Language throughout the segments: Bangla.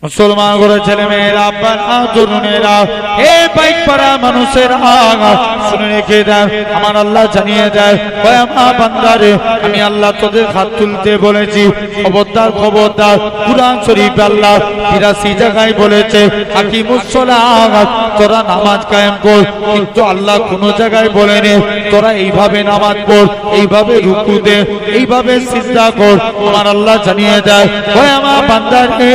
মুসলমান করে ছেলে মেয়েরা, আব্বারা, তরুণেরা, হে বাইক পাড়া মানুষেরা, শুনে রেখে দেন, আমার আল্লাহ জানিয়ে দেয়, ওই আমার বান্দারে, আমি আল্লাহ তোদের হাত তুলতে বলেছি। খবরদার খবরদার, কুরআন শরীফ আল্লাহ ৮৩ জায়গায় বলেছে আকিমুস সালাত, তোরা নামাজ কায়েম কর। কিন্তু আল্লাহ কোন জায়গায় বলেনি তোরা এইভাবে নামাজ পড়, এইভাবে রুকু দে, এইভাবে সিজদা কর। আমার আল্লাহ জানিয়ে দেয়, ওই আমার বান্দারে,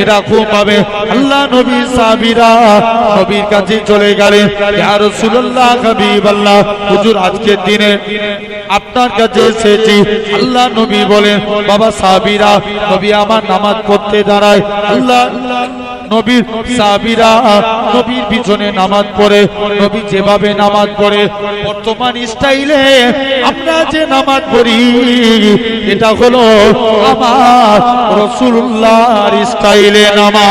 এরকম ভাবে আল্লাহ নবী সাহাবীরা নবীর কাছে চলে গেলেন। ইয়া রাসূলুল্লাহ, হাবিবাল্লাহ, হুজুর আজকের দিনে আপনার কাছে এসেছি। আল্লাহ নবী বলেন, বাবা সাহাবীরা, নবী আমার নামাজ পড়তে দাঁড়ায়। আল্লাহ নবীর সাহাবীরা নবীর পিছনে নামাজ পড়ে। নবী যেভাবে নামাজ পড়ে, বর্তমান স্টাইলে আমরা যে নামাজ পড়ি, এটা হলো আমার রাসূলুল্লাহর স্টাইলে নামাজ।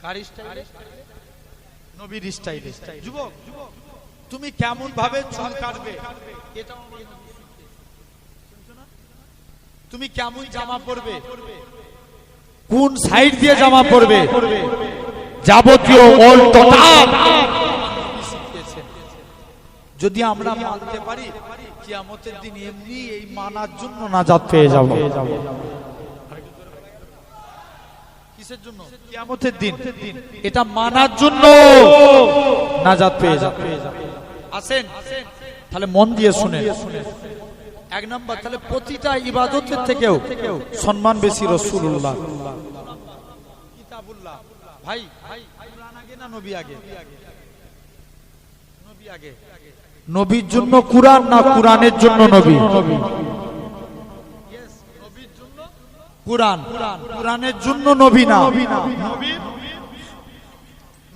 কার স্টাইলে? নবীর স্টাইলে। যুবক, তুমি কেমন ভাবে চুল কাটবে, এটা তুমি কেমন জামা পরবে, কোন সাইড দিয়ে জামা পরবে, যাবতীয় অল টোটাল যদি আমরা মানতে পারি, কিয়ামতের দিন এমনি এই মানার জন্য নাজাত পেয়ে যাব। কিসের জন্য? কিয়ামতের দিন এটা মানার জন্য নাজাত পেয়ে যাব। আসেন তাহলে মন দিয়ে শুনে। এক নাম্বার, তাহলে প্রতিটা ইবাদতের থেকেও সম্মান বেশি রাসূলুল্লাহ, কিতাবুল্লাহ। ভাই, কুরআন আগে না নবী আগে? নবী আগে। নবীর জন্য কুরআন না কুরআনের জন্য নবী? নবীর জন্য কুরআন, কুরআনের জন্য নবী না।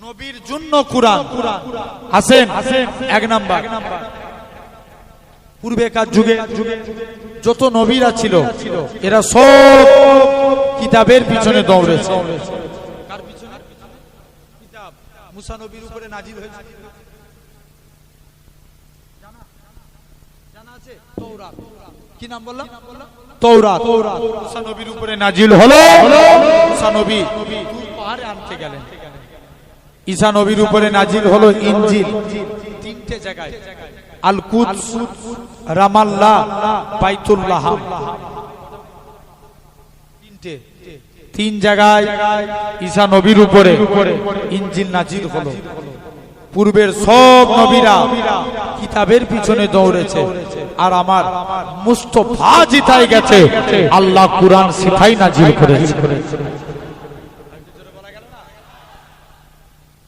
নবীর জন্য কুরআন। আসেন এক নাম্বার, পূর্বেকার যুগে যত নবীরা ছিল, এরা সব কিতাবের পিছনে দৌড়েছে। কার পিছনে? কিতাব। মুসা নবীর উপরে নাজিল হয়েছে, জানা আছে? তাওরাত। কি নাম বললাম? তাওরাত। মুসা নবীর উপরে নাজিল হলো। মুসা নবী তুর পাহাড়ে আনতে গেলেন। ঈসা নবীর উপরে নাজিল হলো ইনজিল। তিনটে জায়গায়, আল কুদস, রামাল্লাহ, বাইতুল্লাহ, তিন জায়গায় ঈসা নবীর উপরে ইনজিল নাজিল হলো। পূর্বের সব নবীরা কিতাবের পিছনে দৌড়েছে, আর আমার মুস্তাফা জিতাই গেছে, আল্লাহ কুরআন সিফাই নাজিল করেছে।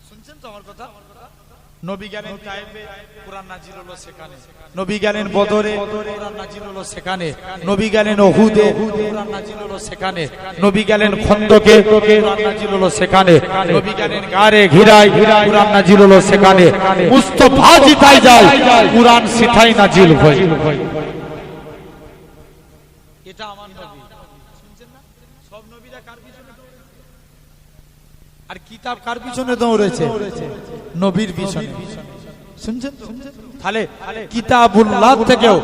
শুনছেন তো আমার কথা? নবী গেলেন তায়েফে, কুরআন নাজিল হলো সেখানে। নবী গেলেন বদরে, কুরআন নাজিল হলো সেখানে। নবী গেলেন উহুদে, কুরআন নাজিল হলো সেখানে। নবী গেলেন খন্দকে, কুরআন নাজিল হলো সেখানে। নবী গেলেন গারে ঘিরায়, কুরআন নাজিল হলো সেখানে। মুস্তাফা জিতাই যায়, কুরআন সিথাই নাজিল হয়। এটা আমার নবী। শুনছেন না? সব নবীরা কার পিছনে দৌড়েছে? আর কিতাব কার পিছনে দৌড়েছে? নবীর পিছনে। শুনছেন তো? তাহলে কিতাবুল্লাহ থেকেও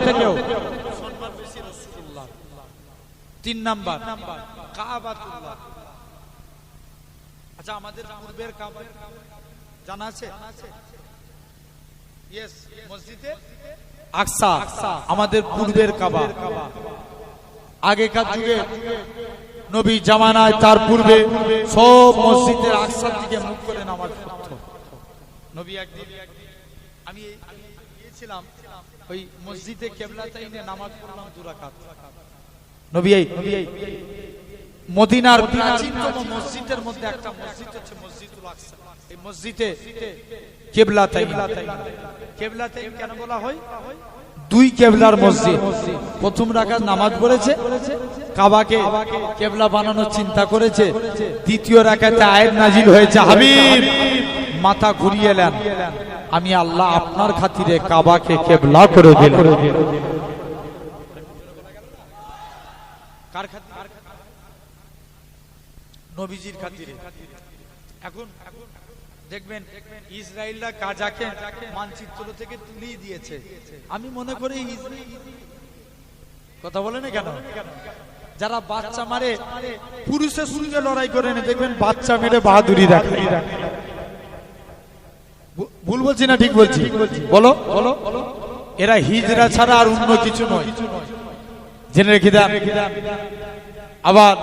সম্মান বেশি রাসূলুল্লাহ। তিন নাম্বার, কাবাতুল্লাহ। আচ্ছা, আমাদের পূর্বের কাবা জানা আছে? ইয়েস, মসজিদে আকসা আমাদের পূর্বের কাবা। আগেকার যুগে নবী জামানায়, তার পূর্বে সব মসজিদের আকসার দিকে মুখ করে নামাজ পড়তো। নবী একদিন, আমি গিয়েছিলাম ওই মসজিদে কিবলাতাইনে নামাজ পড়লাম 2 রাকাত। নবী মদিনার প্রাচীনতম মসজিদের মধ্যে একটা মসজিদ হচ্ছে মসজিদুল আকসা। এই মসজিদে কিবলাতাইন। কিবলাতাইন কেন বলা হয়? 2 কিবলার মসজিদ। প্রথম রাকাত নামাজ পড়েছে, কাবাকে কিবলা বানানোর চিন্তা করেছে। দ্বিতীয় রাকাতে আয়াত নাজিল হয়েছে, হাবিব মাথা ঘুরিয়ে নেন, আমি আল্লাহ আপনার খাতিরে কাবাকে কিবলা করে দিলাম। কার খাতিরে? নবীজির খাতিরে। এখন দেখবেন ইসরায়েলরা গাজাকে মানচিত্র থেকে তুলিয়ে দিয়েছে। আমি মনে করি কথা বলে না কেন? যারা বাচ্চা মারে পুরুষের সঙ্গে লড়াই করে না, দেখবেন বাচ্চা মেরে বাহাদুরি দেখায়। ভুল বলছি না ঠিক বলছি? বলো বলো। এরা হিজড়া ছাড়া আর অন্য কিছু নয়, জেনে রেখে দেন। আবার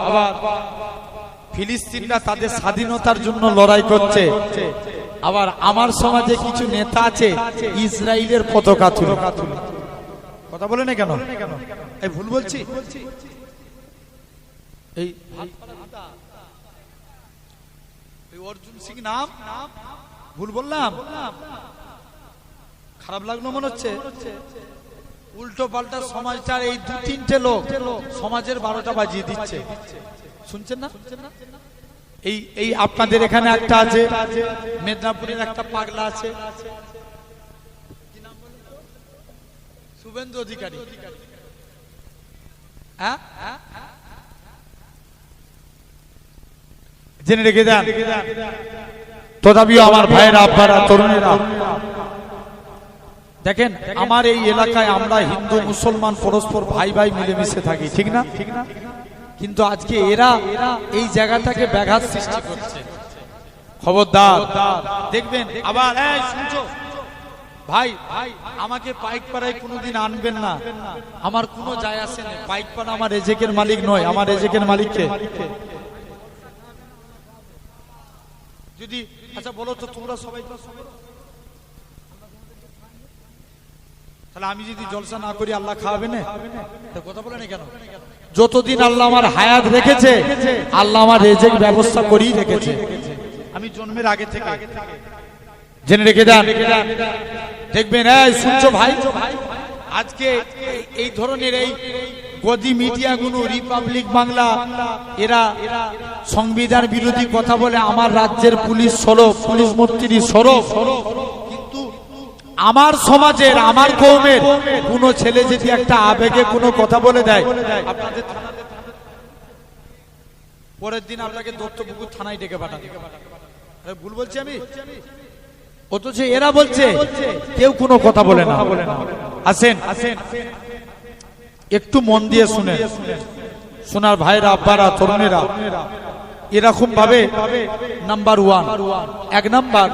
ফিলিস্তিনরা তাদের স্বাধীনতার জন্য লড়াই করছে, আবার আমার সমাজে কিছু নেতা আছে ইসরায়েলের পতাকা তুলে। কথা বলে না কেন? এই ভুল বলছি? এই অর্জুন সিং নাম ভুল বললাম? খারাপ লাগলো মনে হচ্ছে? উল্টো পাল্টা সমাজটার এই দু তিনটে লোক সমাজের 12টা বাজিয়ে দিচ্ছে, শুনছেন না? এই আপনাদের এখানে একটা আছে, মেদিনীপুরের একটা পাগলা আছে, শুভেন্দু অধিকারী। হ্যাঁ, জেনে রেখে দেন। তথাপিও আমার ভাইয়েরা, আব্বারা, তরুণেরা, দেখেন আমার এই এলাকায় আমরা হিন্দু মুসলমান পরস্পর ভাই ভাই মিলেমিশে থাকি, ঠিক না? কিন্তু আজকে এরা এই জায়গাটাকে ব্যাঘাত সৃষ্টি করছে। খবরদার, দেখবেন আবার শুনছো ভাই, আমাকে পাইকপাড়ায় কোনোদিন আনবেন না, আমার কোনো যায় আসে না। পাইকপাড়া আমার রেজেকের মালিক নয়, আমার রেজেকের মালিককে যদি আচ্ছা বলো তো তোমরা সবাই, তাহলে আমি যদি জলসা না করি আল্লাহ খাওয়াবে না? কথা বলে না কেন? যতদিন আল্লাহ আমার হায়াত রেখেছে, আল্লাহ আমার রেজেক ব্যবস্থা করেই রেখেছে, আমি জন্মের আগে থেকে। জেনে রেখে দেন। দেখবেন শুনছো ভাই, আজকে এই ধরনের এই গদি মিডিয়াগুলো, রিপাবলিক বাংলা, এরা সংবিধান বিরোধী কথা বলে আমার রাজ্যের পুলিশ সরব, পুলিশ মন্ত্রী সরব, কিন্তু আমার সমাজের, আমার কওমের কোন ছেলে যদি একটা আবেগে কোনো কথা বলে দেয়, আপনাদের পরের দিন আপনাকে দত্তপুকুর থানায় ডেকে পাঠাবে। ভুল বলছি আমি? অথচ এরা বলছে কেউ কোনো কথা বলে না। আসেন একটু মন দিয়ে শুনে, শোনার ভাইরা, আব্বারা, তরুণেরা, এরকম ভাবে নাম্বার 1, 1 নাম্বার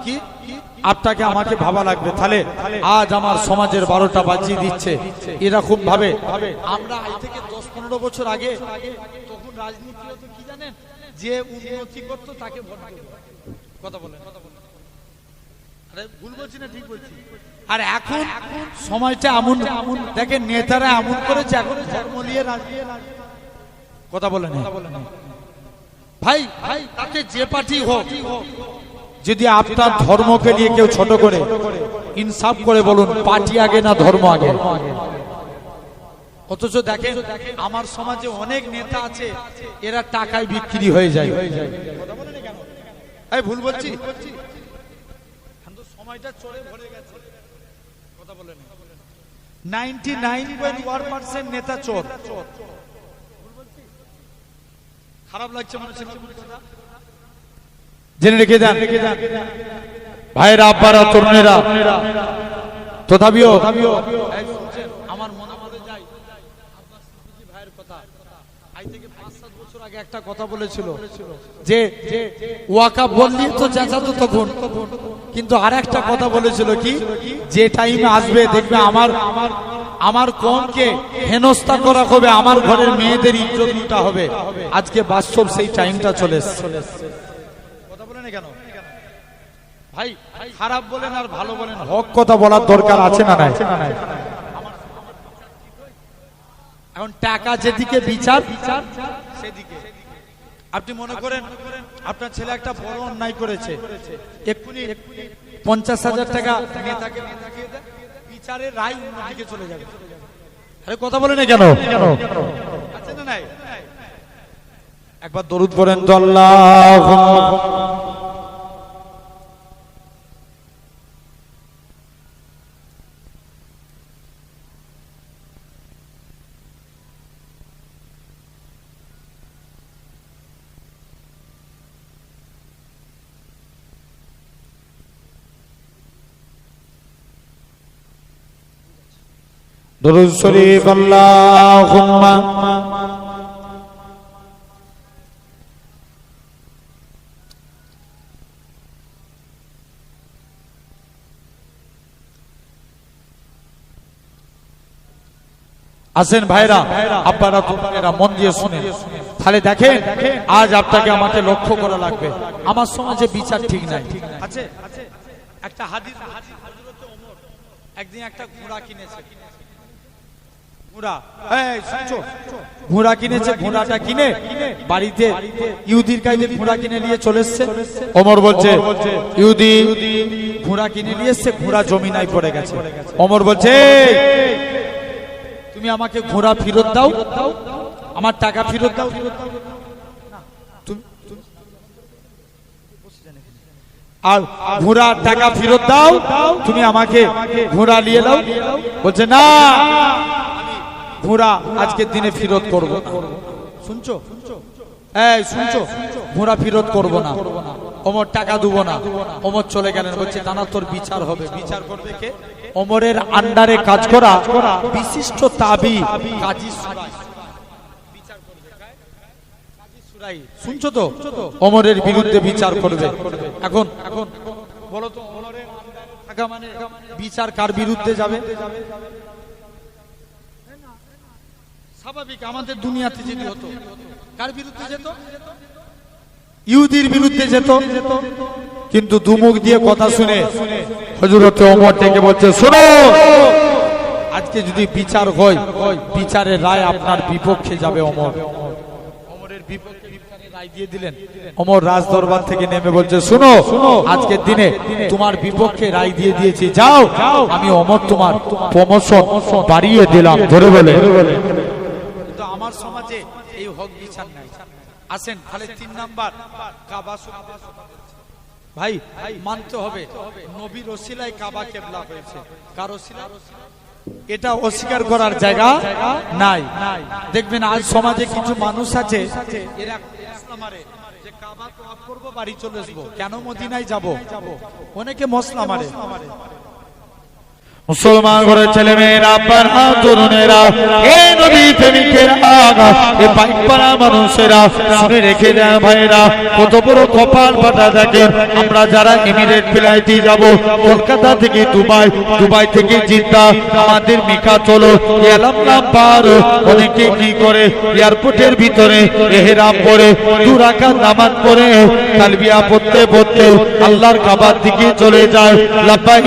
কি আপনাকে আমাকে ভাবা লাগবে, তাহলে আজ আমার সমাজের 12টা বাজিয়ে দিচ্ছে। এরকম ভাবে আমরা আজ থেকে 10-15 বছর আগে, তখন রাজনীতি হতো কি জানেন, যে উন্নতি করতো তাকে ভোট দেব। কথা বলেন, আরে ভুল বলছি না ঠিক বলছি? আর এখন সময়টা এমন, দেখেন নেতারা এমন করেছে, এখন ধর্ম নিয়ে রাজনীতি। কথা বলেন ভাই, তাতে যে পার্টি হোক, যদি আপনার ধর্মকে নিয়ে কেউ ছোট করে, ইনসাফ করে বলুন, পার্টি আগে না ধর্ম আগে? অথচ দেখেন আমার সমাজে অনেক নেতা আছে, এরা টাকায় বিক্রি হয়ে যায়। কথা বলেন কেন? এই ভুল বলছি? সময়টা চড়ে ভরে গেছে। কথা বলেন 99.1% নেতা চোর। খারাপ লাগছে মনে হচ্ছে কথা? জেনে রেখে দেন ভাইরা, আব্বারা, তরুণেরা, তথাপিও আমার মনে পড়ে যায় আব্বাস সিদ্দিকী ভাইয়ের কথা। আজ থেকে 5-7 বছর আগে একটা কথা বলেছিল যে ওয়াকাফ বললি তো চেঁচাতো তখন, কিন্তু আর একটা কথা বলেছিল কি, যে টাইমে আসবে দেখবে আমার কমকে হেনস্থা করা হবে, আমার ঘরের মেয়েদের ইজ্জত লুটা হবে। আজকে বাস্তব সেই টাইমটা চলে এসেছে। কথা বলেন কেন ভাই? খারাপ বলেন আর ভালো বলেন, হক কথা বলার দরকার আছে না নাই? এখন টাকা যেদিকে, বিচার সেদিকে। আপনি মনে করেন আপনার ছেলে একটা বড় অন্যায় করেছে, এক্ষুনি 50,000 টাকা নেতাকে বিচারের রায় অন্যদিকে চলে যাবে। আরে কথা বলে না কেন? আছে না নাই? একবার দরুদ পড়েন তো, আল্লাহুম্মা। দুরূদ শরীফ আল্লাহুম্মা আসেন ভাইরা, আব্বারা তোমরা মন দিয়ে শুনেন, তাহলে দেখেন আজ আপনাকে আমাকে লক্ষ্য করা লাগবে। আমার সমাজে বিচার ঠিক নাই আছে। একটা হাদিস, হযরত ওমর একদিন একটা ঘোড়া কিনেছে। ঘোড়া কিনেছে, ঘোড়াটা কিনে বাড়িতে ইহুদির কাছে ঘোড়া কিনে নিয়ে চলে এসেছে। ওমর বলছে ইহুদি ঘোড়া কিনে নিয়ে এসেছে, ঘোড়া জমিনায় পড়ে গেছে। ওমর বলছে তুমি আমাকে ঘোড়া ফেরত দাও, আমার টাকা ফেরত দাও। আর ঘোড়ার টাকা ফেরত দাও, তুমি আমাকে ঘোড়া নিয়ে নাও। বলছে না, ঘোড়া আজকের দিনে ফেরত করব না। শুনছো? এই শুনছো? ঘোড়া ফেরত করব না, ওমর টাকা দেব না। ওমর চলে গেলেন, বলছে না না, তোর বিচার হবে। বিচার করবে কে? ওমরের আন্ডারে কাজ করা বিশিষ্ট তাবি কাজী সুরাই। শুনছো তো? ওমরের বিরুদ্ধে বিচার করবে। এখন বলো তো, ওমরের আন্ডারে থাকা মানে বিচার কার বিরুদ্ধে যাবে? স্বাভাবিক আমাদের দুনিয়াতে যদি হতো, কার বিরুদ্ধে যেত? ইহুদির বিরুদ্ধে যেত। কিন্তু দুমুখ দিয়ে কথা শুনে হযরত ওমর থেকে বলছে শোনো, আজকে যদি বিচার হয়, বিচারের রায় আপনার বিপক্ষে যাবে। ওমরের বিপক্ষে রায় দিয়ে দিলেন। ওমর রাজ দরবার থেকে নেমে বলছে শোনো, আজকের দিনে তোমার বিপক্ষে রায় দিয়ে দিয়েছি, যাও, আমি ওমর তোমার প্রমোশন বাড়িয়ে দিলাম। ধরে বলে কিন্তু আমার সমাজে এই হক বিচার নাই। আসেন তাহলে 3 নাম্বার কাবা শরীফ। ভাই মানতে হবে নবীর ওসিলায় কাবা কিবলা হয়েছে। কার ওসিলা? এটা অস্বীকার করার জায়গা নাই। দেখবেন আজ সমাজে কিছু মানুষ আছে, এরা মশলা মারে যে কাবা তওয়াফ করব, বাড়ি চলে আসবো, কেন মদিনায় যাব? অনেকে মশলা মারে। মুসলমান ঘরের ছেলে মেয়েরা, পাড়া তরুণেরা, এই নবী প্রেমিকেরা, এই পাইকপাড়া মানুষেরা শুনে রেখে দেন ভাইরা, কত বড় কপাল ফাটা দেখেন। আমরা যারা এমিরেট ফ্লাইটে যাব, কলকাতা থেকে দুবাই, দুবাই থেকে জিদ্দা, আমাদের মিকা চলো এলাম পার। অনেকে কি করে এয়ারপোর্টের ভিতরে এহরাম পরে 2 রাকাত নামাজ পড়ে তালবিয়া পড়তে পড়তে আল্লাহর কাবার দিকে চলে যায়। লাব্বাইক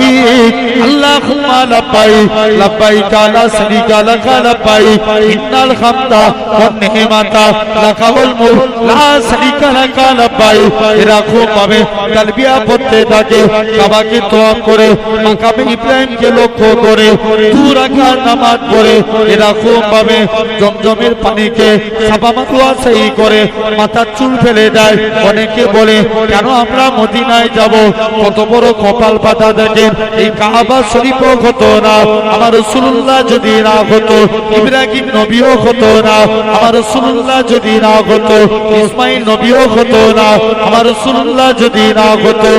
আল্লাহুম্মা لبيك لبيك لا شريك لك لبيك إن الحمد والنعمة لك والملك لا شريك لك لبيك। এরকম ভাবে তালবিয়া পড়তে থাকে, কাবাকে তওয়াফ করে মাকামে ইব্রাহিমকে লক্ষ্য করে 2 রাকাত নামাজ পড়ে এরকম ভাবে জমজমের পানিকে সাফা মাতোয়া সেই করে মাথার চুল ফেলে দেয়। অনেকে বলে কেন আমরা মদিনায় যাব? কত বড় কপাল পাতা দেখেন। এই কাবা শরীফ হতো না, আমার রাসূলুল্লাহ যদি না হতো, ইব্রাহিম নবীও হতো না, আমার রাসূলুল্লাহ যদি না হতো, ইসমাইল নবীও হতো না, আমার রাসূলুল্লাহ যদি না হতো।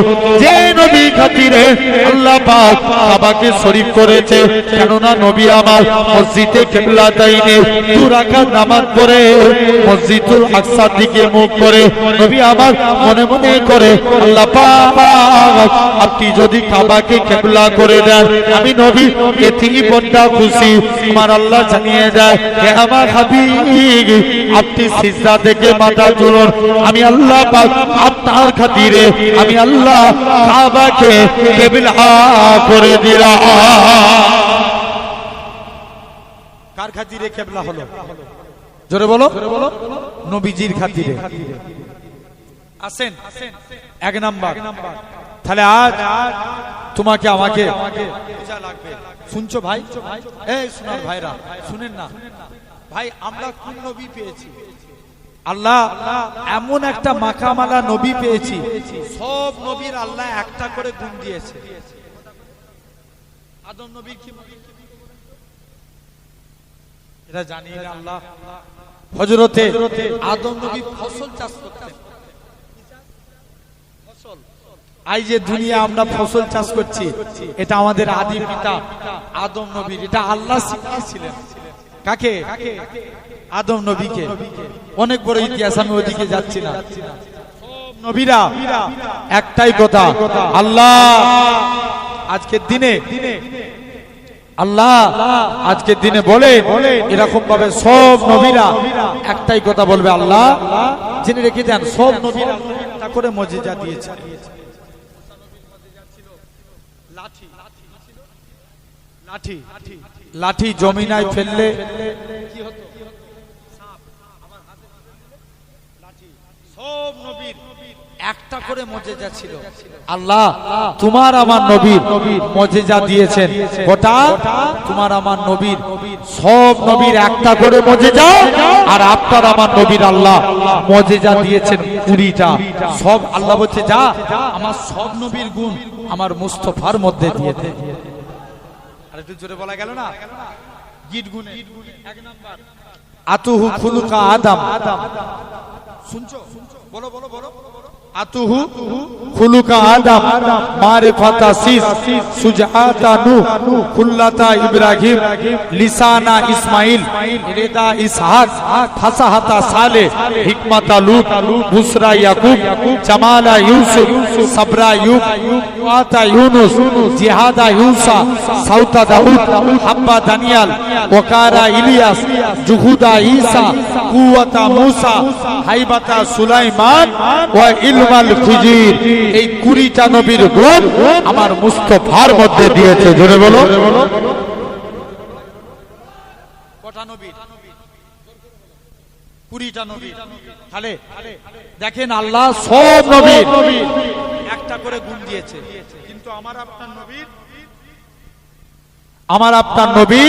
যে নবী খাতিরে আল্লাহ পাক কাবাকে শরীফ করেছে, কেননা নবী আমার মসজিদে কিবলাতাইনে 2 রাকাত নামাজ পড়ে মসজিদুল আকসার দিকে মুখ করে নবী আমার মনে মনে করে আল্লাহ পাক আপনি যদি কাবাকে কিবলা করে দেন, আমি নবী এতেই বড় খুশি। আমার আল্লাহ জানিয়ে দেয়, হে আমার হাবিব, আপনি সিজদা থেকে মাথা তুলুন, আমি আল্লাহ পাক আপনার খাতিরে আমি আল্লাহ কাবাকে কিবলা করে দিলাম। কার খাতিরে কিবলা হলো? জোরে বলো। নবীজির খাতিরে। আসেন 1 নাম্বার। তাহলে আজ তোমাকে আমাকে পূজা লাগবে। শুনছো ভাই? এই শোনার ভাইরা শুনেন না ভাই, আমরা কোন নবী পেয়েছি? আল্লাহ এমন একটা মাকামালা নবী পেয়েছি, সব নবীর আল্লাহ একটা করে গুণ দিয়েছে। আদম নবী কি এটা জানি না আল্লাহ। হযরতে আদম নবী ফসল চাষ করতেন। ফসল এই যে দুনিয়া আমরা ফসল চাষ করছি, এটা আমাদের আদি পিতা আদম নবীর, এটা আল্লাহ শিখিয়েছিলেন কাকে? আদম নবীকে। অনেক বড় ইতিহাস, আমি ওদিকে যাচ্ছি না। নবীরা একটাই কথা, আল্লাহ আজকের দিনে বলে এরকম ভাবে সব নবীরা একটাই কথা বলবে, আল্লাহ জেনে রেখে দেন সব নবীরা একটা করে মুজিজা দিয়েছে। লাঠি জমিনায় ফেললে কি হতো? সব নবীর একটা করে মুজিজা ছিল। আল্লাহ তোমার আমার নবীর মুজিজা দিয়েছেন গোটা, তোমার আমার নবীর সব নবীর একটা করে মুজিজা, আর আপনার আমার নবীর আল্লাহ মুজিজা দিয়েছেন 20টা। সব আল্লাহ বলছে যা আমার সব নবীর গুণ আমার মুস্তাফার মধ্যে দিয়ে দে। আর একটু জোরে বলা গেল না? গীত গুণে 1 নাম্বার আতুহু খুলুকা আদম। শুনছো? বলো বলো বলো। আতুহু খুলুকা আদম, মারিফাতা সিস, সুজহাতা নূহ, কুল্লাতা ইব্রাহিম, লিসানা ইসমাইল, রেদা ইসহাক, ফাসাহাতা সালেহ, হিকমাতা লূত, বুসরা ইয়াকুব, জামালা ইউসুফ, সাবরা ইউব, ওয়াতা ইউনুস, জিহাদা ইউসা, সাউতা দাউদ, হাব্বা দানিয়াল, ওকারা ইলিয়াস, জুহুদা ঈসা, কুওয়াতা মূসা, হাইবাতা সুলাইমান, ওয়া ইলমাল খুজির। এই 20টা নবীর গুণ আমার মুস্তাফার মধ্যে দিয়েছে। জোরে বলো। কটা নবী? 20টা নবী। তাহলে দেখেন আল্লাহ সব নবীর একটা করে গুণ দিয়েছে, কিন্তু আমার আপনার নবী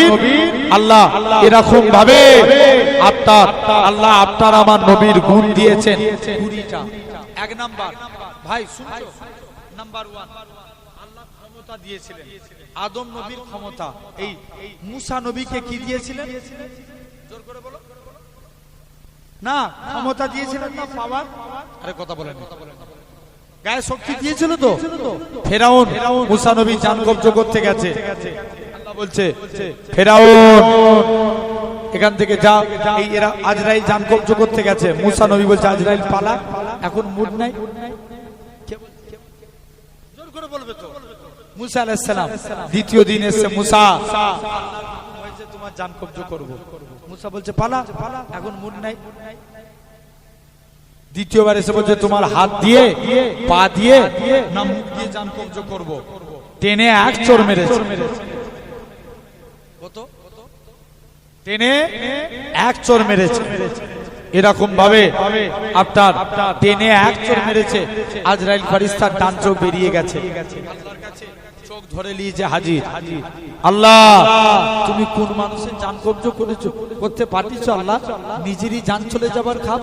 আল্লাহ এরকম ভাবে আল্লাহ আপনার আমার নবীর গুণ দিয়েছেন 20টা। 1 নাম্বার ভাই শুনছো? নাম্বার 1 আল্লাহ ক্ষমতা দিয়েছিলেন, আদম নবীর ক্ষমতা। এই মুসা নবীকে কি দিয়েছিলেন? জোর করে বলো না। ক্ষমতা দিয়েছিলেন না? পাওয়ার। আরে কথা বলেন, গায়ে শক্তি দিয়েছিল তো। ফেরাউন মুসা নবী জান কবজ করতে গেছে, আল্লাহ বলছে ফেরাউন এখান থেকে যা। এই এরা আজরাইল জান কবজ করতে গেছে, মুসা নবী বলছে আজরাইল পালা, এখন মুড নাই। জোর করে বলবে তো। মুসা আলাইহিস সালাম দ্বিতীয় দিন এসে, মুসা হয়েছে তোমার জান কবজ করব। মুসা বলছে পালা, এখন মুড নাই। দ্বিতীয়বার এসে বলছে তোমার হাত দিয়ে পা দিয়ে না মুখ দিয়ে জান কবজ করব। টেনে 1 চোর মেরেছে। কত? টেনে 1 চোর মেরেছে। এরকম ভাবে আপনার টেনে 1 চোর মেরেছে। আজরাইল ফেরেশতার ডান চোখ বেরিয়ে গেছে, আল্লাহর কাছে চোখ ধরে নিয়েছে হাজির। আল্লাহ তুমি কোন মানুষের জান কবজ করেছো, করতে পারছো? আল্লাহ নিজেরই জান চলে যাবার খাপ।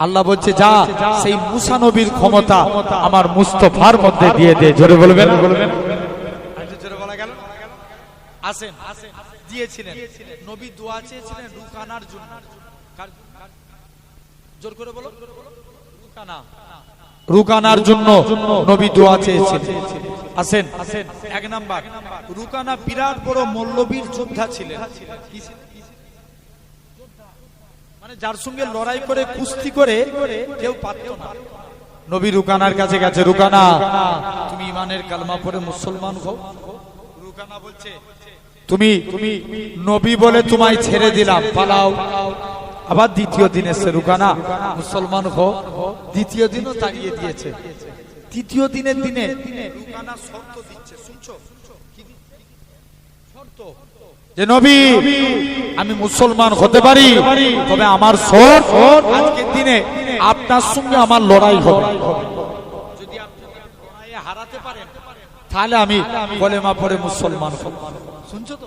আল্লাহ বলছে যা সেই মুসা নবীর ক্ষমতা আমার মুস্তাফার মধ্যে দিয়ে দে। জোরে বলবেন। জোরে বলা গেল। আসেন দিয়েছিলেন নবী, দোয়া চেয়েছিলেন রুকানার জন্য। জোর করে বলো। রুকানার জন্য নবী দোয়া চেয়েছিলেন। আসেন 1 নাম্বার রুকানা বিরাট বড় মল্লবীর যোদ্ধা ছিলেন। মানে যার সঙ্গে লড়াই করে কুস্তি করে কেউ পারত না। নবী রুকানার কাছে গেছে, রুকানা তুমি ইমানের কালমা পড়ে মুসলমান হও। রুকানা বলছে তুমি নবী বলে তোমায় ছেড়ে দিলাম, পালাও। আবার দ্বিতীয় দিন এসে, রুকানা মুসলমান হও। দ্বিতীয় দিনও তাড়িয়ে দিয়েছে। তৃতীয় দিনের দিনে রুকানা শর্ত দিচ্ছে, শুনছো? শর্ত যে নবী আমি মুসলমান হতে পারি, তবে আমার শর্ত আজকের দিনে আপনার সঙ্গে আমার লড়াই হবে। যদি আপনি লড়াইয়ে হারাতে পারেন তাহলে আমি কলেমা পড়ে মুসলমান হব। শুনছো তো?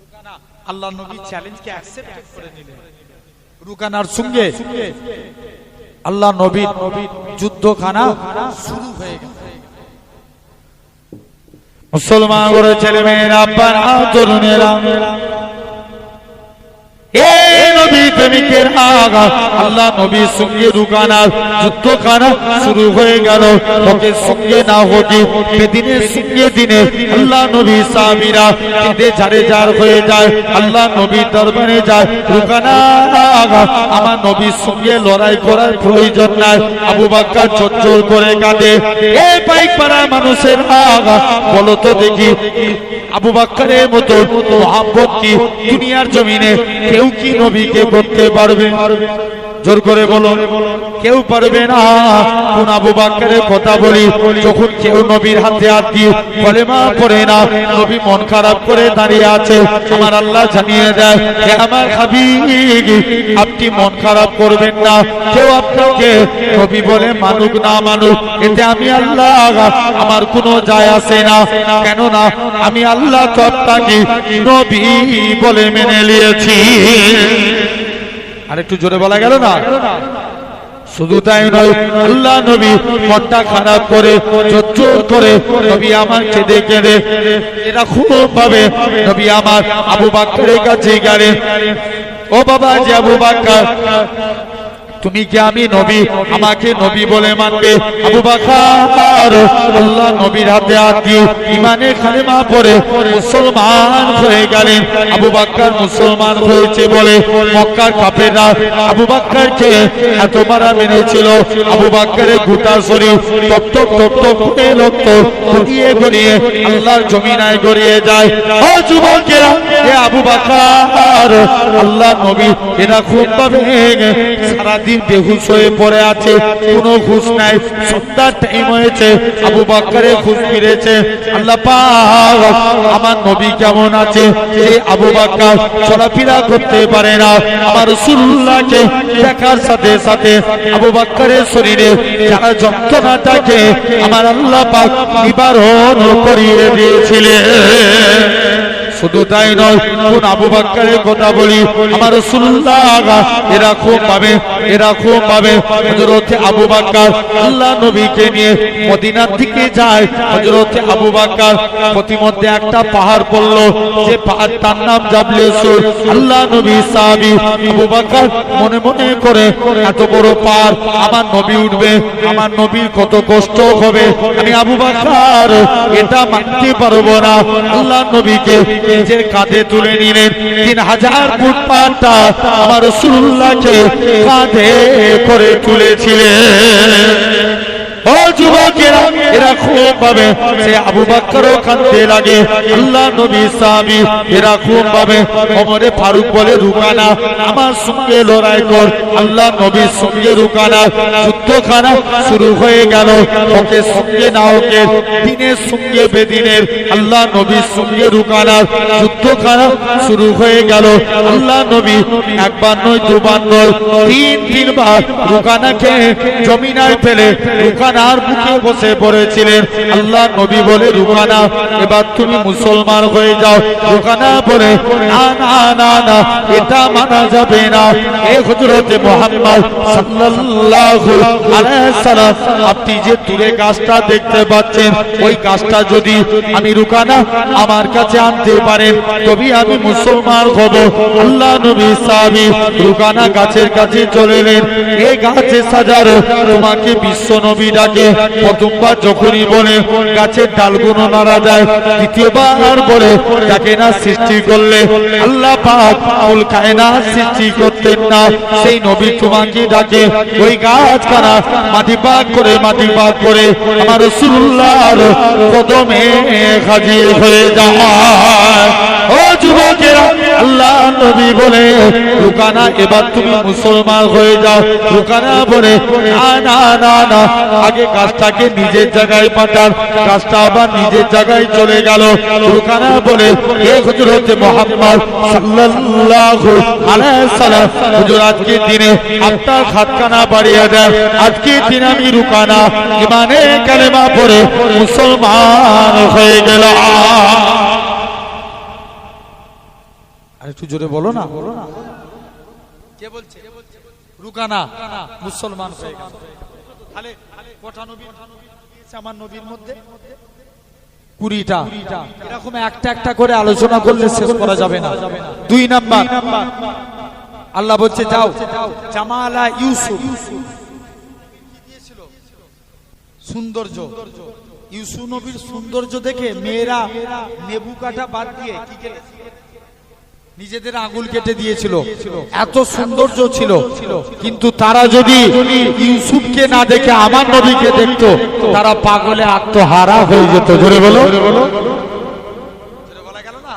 রুকানা আল্লাহ নবী চ্যালেঞ্জকে অ্যাকসেপ্ট করে নিলেন। রুকানার সঙ্গে আল্লাহ নবীর যুদ্ধখানা শুরু হয়ে গেল। মুসলমান করে ছেলে মেয়েরা, তরুণেরা, এ নবী প্রেমিকের আগা আল্লাহ নবীর সঙ্গে রুকানার যুদ্ধখানা শুরু হয়ে গেল। হকের সঙ্গে না হকে বেদিনের সঙ্গে দিনে আল্লাহ নবী সাহাবীরা কেঁদে ঝাড়ে ঝাড় হয়ে যায়। আল্লাহ নবীর দরবারে যায়। রুকানা আগা আমার নবীর সঙ্গে লড়াই করার প্রয়োজন নাই। আবু বকর চোর করে কাঁদে। এ বাইক পাড়া মানুষের আগা বলো তো দেখি, আবু বকরের মতো মোহাব্বত কি দুনিয়ার জমিনে কেউ কি নবীকে করতে পারবে? জোর করে বলো, কেউ পারবে না। কোন আবু বকরের কথা বলি? যখন কেউ নবীর হাতে হাত দিয়ে কলেমা পড়ে না, নবী মন খারাপ করে দাঁড়িয়ে আছে। আমার আল্লাহ জানিয়ে দেয়, হে আমার হাবিব, আপনি মন খারাপ করবেন না। কেউ আপনাকে নবী বলে মানুক না মানুক, এতে আমি আল্লাহ আমার কোনো যায় আসে না। কেননা আমি আল্লাহ তো আপনাকে নবী বলে মেনে নিয়েছি। আর একটু জোরে বলা গেল না? শুধু তাই নয়, আল্লাহ নবী মনটা খারাপ করে চোর করে নবী আমার কেঁদে কেঁদে এরকম ভাবে নবী আমার আবু বকরের কাছে গেলেন। ও বাবা যে আবু বকর, তুমি কি আমি নবী, আমাকে নবী বলে মানবে? আবু বকর আল্লাহ নবীর হাতে হাত দিয়ে ইমানে কালেমা পড়ে মুসলমান হয়ে গেলেন। আবু বকর মুসলমান হয়েছে বলে মক্কার কাফেররা আবু বকরকে এত মারা মেরেছিল। আবু বকরের গোটা শরীর টপ টপ টপ টপ করে রক্ত গড়িয়ে গড়িয়ে আল্লাহর জমিনায় গড়িয়ে যায়। ও যুবকেরা, এ আবু বকর আল্লাহ নবী এরকম ভাবে সারাদিন বেহুশ হয়ে পড়ে আছে, কোনো হুঁশ নাই। সন্ধ্যার টাইম হয়েছে, আবু বকরের হুঁশ ফিরেছে। আল্লাহ পাক আমার নবী কেমন আছে? এই আবু বকর চলাফেরা করতে পারে না। আমার রাসূলুল্লাহকে দেখার সাথে সাথে আবু বকরের শরীরে যারা যন্ত্রণাটাকে আমার আল্লাহ পাক নিবারণ করিয়ে দিয়েছিলেন। শুধু তাই নয়, কোন আবু বকরের কথা বলি? আমার রাসূলুল্লাহ এরকম ভাবে হযরত আবু বকর আল্লাহ নবীকে নিয়ে মদিনার দিকে যায়। হযরত আবু বকর প্রতিমধ্যে একটা পাহাড় পড়লো, যে পাহাড়টার নাম জাবলে সুর। আল্লাহ নবী সাহাবী আবু বকর মনে মনে করে, এত বড় পাহাড় আমার নবী উঠবে, আমার নবীর কত কষ্ট হবে, আমি আবু বকর এটা মানতে পারবো না। আল্লাহ নবীকে নিজের কাঁধে তুলে নিলেন। 3000 ফুট পাহাড়টা আমার রাসূলুল্লাহকে কাঁধে করে তুলেছিলেন। ও যুবকেরা, এরকম ভাবে সে আবু বকরও কাঁদতে লাগে। আল্লাহ নবী সাহাবী এরকম ভাবে ওমরে ফারুক বলে, রুকানা আমার সঙ্গে লড়াই কর। আল্লাহ নবীর সঙ্গে রুকানা যুদ্ধখানা শুরু হয়ে গেল। ওকে সঙ্গে না ওকে দিনের সঙ্গে বেদিনের আল্লাহ নবীর সঙ্গে রুকানার যুদ্ধখানা শুরু হয়ে গেল। আল্লাহ নবী একবার নয়, দুবার নয়, তিনবার রুকানাকে জমিনায় ফেলে রুকানার বুকে বসে পড়েছিলেন। আল্লাহ নবী বলে, রুকানা এবার তুমি মুসলমান হয়ে যাও। রুকানা বলে, না না না না, এটা মানা যাবে না। এ হযরতে মুহাম্মদ সাল্লাল্লাহু আলাইহি সাল্লাম, আপনি যে দূরে গাছটা দেখতে পাচ্ছেন, ওই গাছটা যদি আমি রুকানা আমার কাছে আনতে পারেন, তবে আমি মুসলমান হব। আল্লাহ নবী সাহাবী রুকানা গাছের কাছে চলে এলেন। এই গাছে সাজারো তোমাকে বিশ্ব নবী ডাকে। প্রথমবার যখনই বলে গাছের ডালগুলো নাড়া যায়, দ্বিতীয়বার বলে তাকে না সৃষ্টি করলে আল্লাহ পাক কুল কায়নাত সৃষ্টি করতেন না। সেই নবী তোমাকে ডাকে। ওই গাছখানা মাটি পাক করে আমার রাসূলুল্লাহর কদমে হাজির হয়ে যায়। ও যুবকেরা, আল্লাহ নবী বলে, রুকানা এবার তুমি মুসলমান হয়ে যাও। রুকানা বলে, না না না না, আগে গাছটাকে নিজের জায়গায় পাঠান। গাছটা আবার নিজের জায়গায় চলে গেল। রুকানা বলে, হে হযরত মুহাম্মদ সাল্লাল্লাহু আলাইহি সাল্লাম, হুজুর আজকে দিনে আপনার হাতখানা বাড়িয়ে দেন। আজকে দিন আমি রুকানা ইমানে কালেমা পড়ে মুসলমান হয়ে গেলাম। আর একটু জোরে বলো না। কে বলছে? রুকানা মুসলমান হয়ে গেল। তাহলে কটা নবী আমার নবীর মধ্যে? 20টা। এরকম একটা একটা করে আলোচনা করলে শেষ করা যাবে না। 2 নাম্বার, আল্লাহ বলছে যাও জামালা ইউসুফ সৌন্দর্য ইউসুফ নবীর সৌন্দর্য দেখে মেয়েরা নেবু কাটা বাদ দিয়ে কি নিজেদের আঙুল কেটে দিয়েছিল, এত সৌন্দর্য ছিল। কিন্তু তারা যদি ইউসুফকে না দেখে আমার নবীকে দেখতো তারা পাগলে আত্মহারা হয়ে যেত। জোরে বলো। বলা গেল না।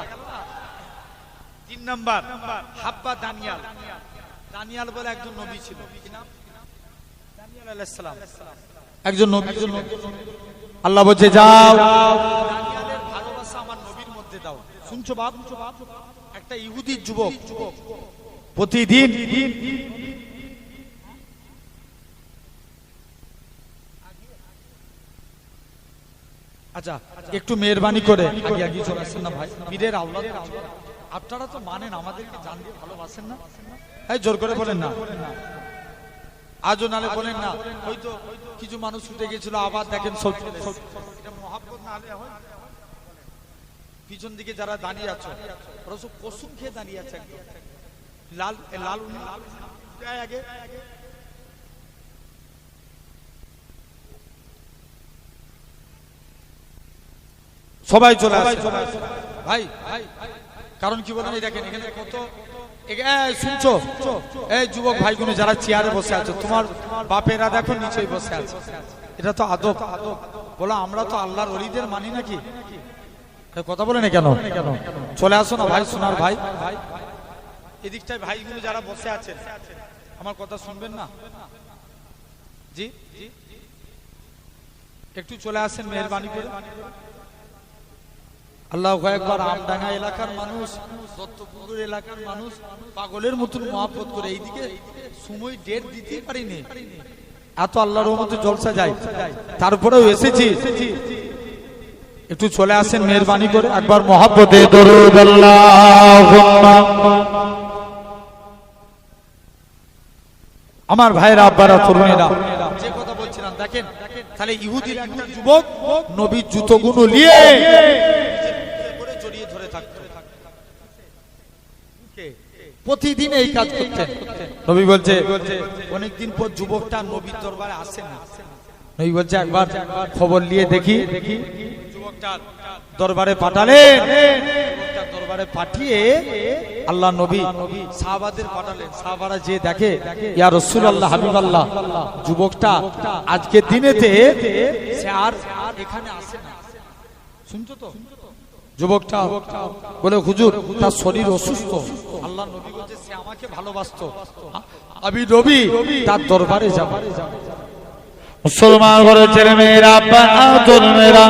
3 নাম্বার হাব্বা দানিয়াল। দানিয়াল বলে একজন নবী ছিল, কি নাম? দানিয়াল আলাইহিস সালাম একজন নবী। আল্লাহ বলছে যাও দানিয়ালের ভালোবাসা আমার নবীর মধ্যে দাও। শুনছো বাপ? একটা ইহুদি যুবক প্রতিদিন আচ্ছা একটু মেহরবানি করে আগে আগে চলে আসেন না ভাই, পীরের আওলাদ আপনারা তো মানেন, আমাদেরকে জান দিয়ে ভালোবাসেন না? এই জোর করে বলেন না, আজও নালে বলেন না। হয়তো কিছু মানুষ উঠে গেছিল, আবার দেখেন সব মহাব্বত না হলে হয়। পিছন দিকে যারা দাঁড়িয়ে আছো ওরা সব কসুম খেয়ে দাঁড়িয়ে আছে। লাল লাল আগে সবাই চলে আসে ভাই। কারণ কি বলেন, দেখেন এখানে কত শুনছো এই যুবক ভাইগুলো যারা চেয়ারে বসে আছো, তোমার বাপেরা দেখো নিচেই বসে আছে। এটা তো আদব। বলো আমরা তো আল্লাহর ওলিদের মানি নাকি? কথা বলে না কেন? চলে আসো না ভাই, সোনার ভাই। এদিকটায় ভাইগুলো যারা বসে আছেন আমার কথা শুনবেন না? জি একটু চলে আসেন মেহেরবানি করে। আল্লাহু আকবার। আমডাঙ্গা এলাকার মানুষ, দত্তপুকুর এলাকার মানুষ পাগলের মতন মহব্বত করে এইদিকে সময় ডেট দিতে পারিনি, এত আল্লাহর রহমতে জলসা যায়। তারপরেও এসেছি, একটু চলে আসেন মেহেরবানি করে একবার মহব্বতে দরুদ আল্লাহুম্মা। আমার ভাইরা আব্বারা তরুণেরা যে কথা বলছিলাম দেখেন, তাহলে ইহুদির একটা যুবক নবীর জুতোগুলো নিয়ে জড়িয়ে ধরে থাকতো, প্রতিদিন এই কাজ করতেন। নবী বলছে অনেকদিন পর যুবকটা নবীর দরবারে আসে না। নবী বলছে একবার খবর নিয়ে দেখি। যুবকটার দরবারে পাঠালেন, দরবারে পাঠিয়ে আল্লাহ নবী সাহাবাদের পাঠালেন। সাহাবারা যে দেখে ইয়া রাসূলুল্লাহ হাবিবাল্লাহ, যুবকটা আজকের দিনেতে সে আর এখানে আসে না। শুনছো তো? যুবকটা বলে হুজুর তার শরীর অসুস্থ। আল্লাহ নবী বলছে সে আমাকে ভালোবাসতো, আমি নবী তার দরবারে যাব। মুসলমান ঘরের ছেলে মেয়েরা, আব্বা তরুণেরা,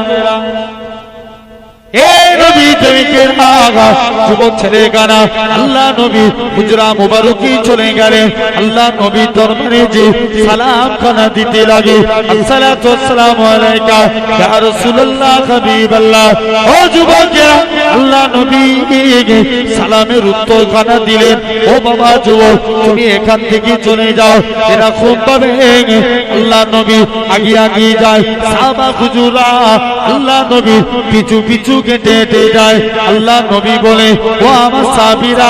যুবক ছেলে গানা আল্লাহ নবী হুজরা মুবারকি চলে গেলেন। আল্লাহ নবী দরবারে যে সালাম খানা দিতে লাগে, আসসালাতু ওয়াসসালামু আলাইকা ইয়া রাসূলুল্লাহ হাবিবাল্লাহ। ও যুবকেরা, আল্লাহ নবী সালামের উত্তর খানা দিলেন। ও বাবা যুবক, তুমি এখান থেকে চলে যাও। এরকম ভাবে আল্লাহ নবী আগে আগে যায়, সাহাবা হুজুরা আল্লাহ নবী পিছু পিছু হেঁটে হেঁটে যায়। আল্লাহ নবী বলে ও আমার সাহাবীরা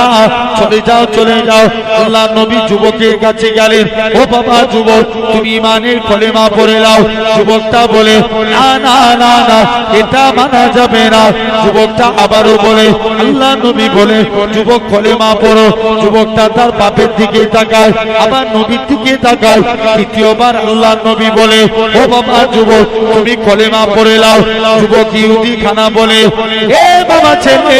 চলে যাও চলে যাও। আল্লাহ নবী যুবকের কাছে গেলেন। ও বাবা যুবক, তুমি ইমানের কলেমা পড়ে নাও। যুবকটা বলে না না না না, এটা মানা যাবে না। যুবকটা আবারও বলে, আল্লাহ নবী বলে যুবক কলেমা পড়ো। যুবকটা তার বাপের দিকে তাকায়, আবার নবীর দিকে তাকায়। তৃতীয়বার আল্লাহ নবী বলে ও বাবা যুবক, তুমি কলেমা পড়ে নাও। যুবক ইহুদি খানা বলে এ বাবা ছেলে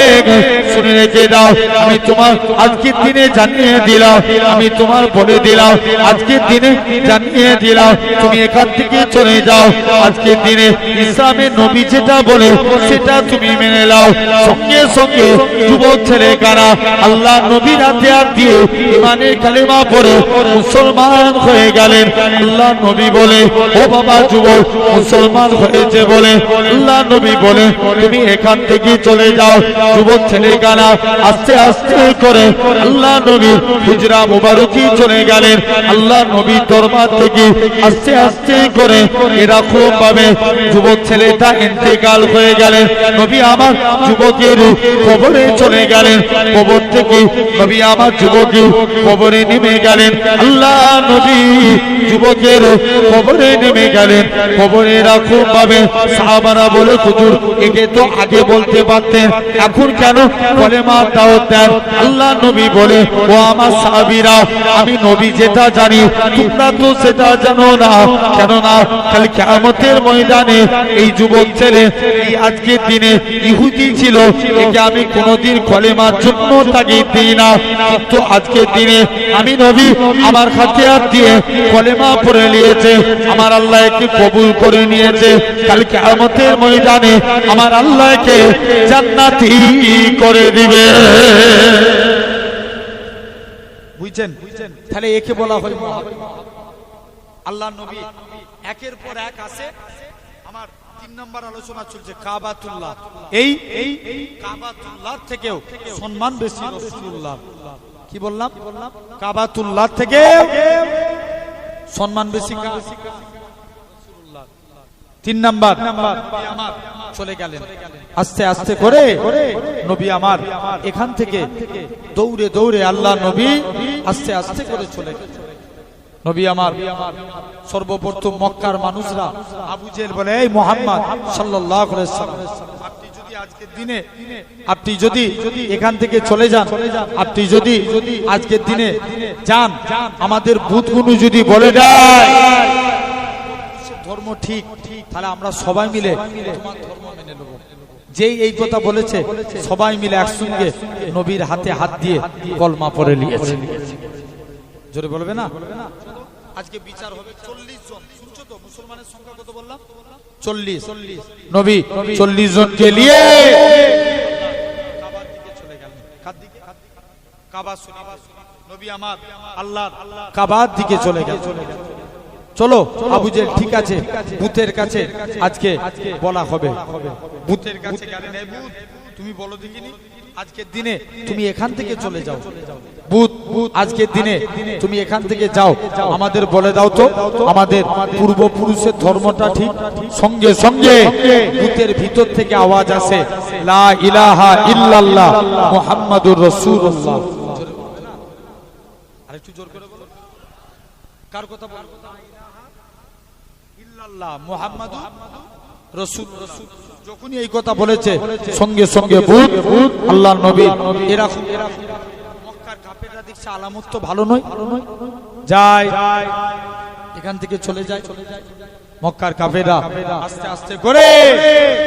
শুনে রেখে দাও, আমি তোমার আজকের দিনে জানিয়ে দিলাম, আমি তোমার বলে দিলাম, আজকের দিনে জানিয়ে দিলাম, তুমি এখান থেকে চলে যাও। আজকের দিনে ইসলামের নবী যেটা বলে সেটা তুমি মেনে নাও। সঙ্গে সঙ্গে যুবক ছেলে কারা আল্লাহ নবীর হাতে হাত দিয়ে ইমানের কালেমা পড়ে মুসলমান হয়ে গেলেন। আল্লাহ নবী বলে ও বাবা যুবক মুসলমান হয়েছে বলে আল্লাহ নবী বলে তুমি এখান থেকে চলে যাও। যুবক ছেলেখানা আস্তে আস্তে করে আল্লাহ নবী হুজরা মুবারকি চলে গেলেন। আল্লাহ নবী দরবার থেকে আস্তে আস্তে করে এরকম ভাবে যুবক ছেলেটা ইন্তেকাল হয়ে গেলেন। নবী আমার যুবকের কবরে চলে গেলেন। কবর থেকে নবী আমার যুবকের কবরে নেমে গেলেন। আল্লাহ নবী যুবকের কবরে নেমে গেলেন। কবরে এরকম ভাবে সাহাবারা বলে হুজুর একে তো আগে বলতে পারতেন, এখন কেন কলেমা দাওয়াত দেন? আল্লাহ নবী বলে ও আমার সাহাবীরা, আমি নবী যেটা জানি তোমরা তো সেটা জানো না। কেননা কাল কিয়ামতের ময়দানে এই যুবক ছেলে এই আজকের দিনে ইহুদি ছিল, একে আমি কোনোদিন কলেমার জন্য তাগিদ দিই না, কিন্তু আজকের দিনে আমি নবী আমার হাতে হাত দিয়ে কলেমা পড়ে নিয়েছে, আমার আল্লাহ একে কবুল করে নিয়েছে। কাল কিয়ামতের ময়দানে আমার আল্লাহকে জান্নাতি করে দিবে। বুঝছেন? তাহলে একে বলা হয় আল্লাহ নবী। একের পর এক আসে। আমার 3 নম্বর আলোচনা চলছে কাবাতুল্লাহ। এই কাবাতুল্লাহ থেকেও সম্মান বেশি রাসূলুল্লাহ। কি বললাম? কাবাতুল্লাহ থেকে সম্মান বেশি রাসূলুল্লাহ। 3 নাম্বার চলে গেলেন আস্তে আস্তে করে নবী আমার এখান থেকে দৌড়ে দৌড়ে আল্লাহ নবী আস্তে আস্তে করে চলে গেলেন। নবী আমার সর্বপ্রথম মক্কার মানুষরা আবু জেহেল বলে, এই মুহাম্মদ সাল্লাল্লাহু আলাইহি ওয়াসাল্লাম, আপনি যদি আজকের দিনে আপনি যদি এখান থেকে চলে যান, আপনি যদি আজকের দিনে যান, আমাদের বুতগুলো যদি বলে দেয় ধর্ম ঠিক, তাহলে আমরা সবাই মিলে তোমার ধর্ম মেনে নেব। যেই এই কথা বলেছে সবাই মিলে একসঙ্গে নবীর হাতে হাত দিয়ে কলমা পড়ে নিয়েছে। জোরে বলবে না? আজকে বিচার হবে 40 জন। শুনছো তো মুসলমানের সংখ্যা কত বললাম? 40। নবী 40 জনকে নিয়ে কাবার দিকে চলে গেলেন। কার দিকে? কাবা শরীফ। নবী আমার আল্লাহর কাবার দিকে চলে গেলেন। চলো আবু জেহেল, ঠিক আছে, বুতের কাছে আজকে বলা হবে। বুতের কাছে গেলেন, এই বুত তুমি বলো দেখিনি আজকের দিনে তুমি এখান থেকে চলে যাও। বুত আজকের দিনে তুমি এখান থেকে যাও, আমাদের বলে দাও তো আমাদের পূর্বপুরুষের ধর্মটা ঠিক। সঙ্গে সঙ্গে বুতের ভিতর থেকে আওয়াজ আসে, লা ইলাহা ইল্লাল্লাহ মুহাম্মাদুর রাসূলুল্লাহ। আরেকটু জোর করে বলো। কার কথা বলো? ইল্লাল্লাহ মুহাম্মাদুর রাসূলুল্লাহ। যখনই এই কথা বলেছে সঙ্গে সঙ্গে বুত আল্লাহর নবী এরকম মক্কার কাফেররা দেখছে আলামত তো ভালো নয়, যায় এখান থেকে চলে যায়। মক্কার কাফেররা আস্তে আস্তে করে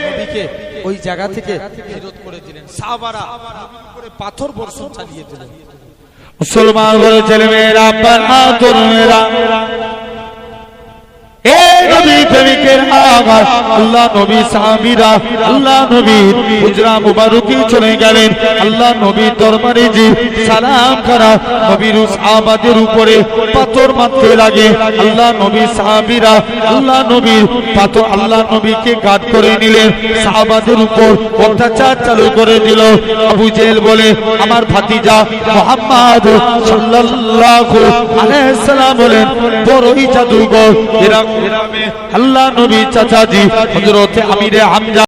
নবীকে ওই জায়গা থেকে ফিরত করে দিলেন। সাহাবারা নবীর উপরে পাথর বর্ষণ চালিয়ে দিলেন। মুসলমান ঘরে ছেলে মেয়েরা, তরুণেরা, নবী প্রেমিকের আগার আল্লাহ নবী সাহাবীরা আল্লাহ নবীর হুজরা মুবারকি চলে গেলেন। আল্লাহ নবীর দরবারে যে সালাম করা নবীর সাহাবাদের উপরে পাথর মারতে লাগে। আল্লাহ নবী সাহাবীরা আল্লাহ নবীর পাথর আল্লাহ নবীকে গার্ড করে নিলেন। সাহাবাদের উপর অত্যাচার চালু করে দিল। আবু জেহেল বলে, আমার ভাতিজা মুহাম্মদ সাল্লাল্লাহু আলাইহি সাল্লাম বলেন বড়ই জাদুঘর। এরা আল্লাহ নবী চাচাজি হযরত আমিরে হামজা